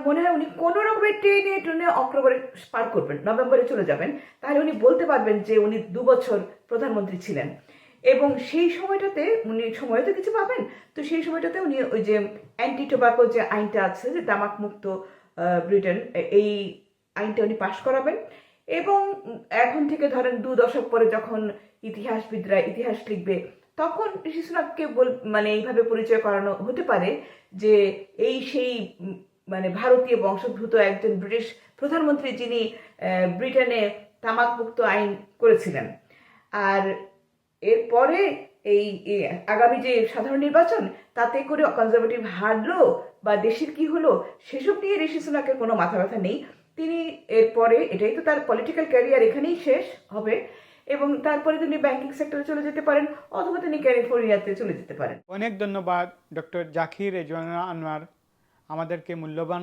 মনে হয় উনি কোনো রকমের টেনে অক্টোবরে পার করবেন, নভেম্বরে চলে যাবেন, তাহলে উনি বলতে পারবেন যে উনি 2 বছর প্রধানমন্ত্রী ছিলেন। এবং সেই সময়টাতে উনি সময় তো কিছু পাবেন, তো সেই সময়টাতে উনি ওই যে অ্যান্টি টোব্যাকো যে আইনটা আছে, যে তামাক মুক্ত ব্রিটেন, এই আইনটা উনি পাশ করাবেন। এবং এখন থেকে ধরেন 2 দশক পরে যখন ইতিহাসবিদরা ইতিহাস লিখবে, তখন ঋষি সুনাককে মানে এইভাবে পরিচয় করানো হতে পারে যে এই সেই মানে ভারতীয় বংশোদ্ভূত একজন ব্রিটিশ প্রধানমন্ত্রী, যিনি ব্রিটেনে তামাক মুক্ত আইন করেছিলেন। আর এরপরে এই আগামী যে সাধারণ নির্বাচন, তাতে করে কনজারভেটিভ হারলো বা দেশের কি হলো, সেসব নিয়ে ঋষি সুনাকের কোনো মাথা ব্যথা নেই। তিনি এরপরে, এটাই তো তার পলিটিক্যাল ক্যারিয়ার, এখানেই শেষ হবে। এবং তারপরে তিনি ব্যাংকিং সেক্টরে চলে যেতে পারেন, অথবা তিনি ক্যালিফোর্নিয়াতে চলে যেতে পারেন। অনেক ধন্যবাদ ডক্টর জাকির রেজওয়ানা আনোয়ার আমাদেরকে মূল্যবান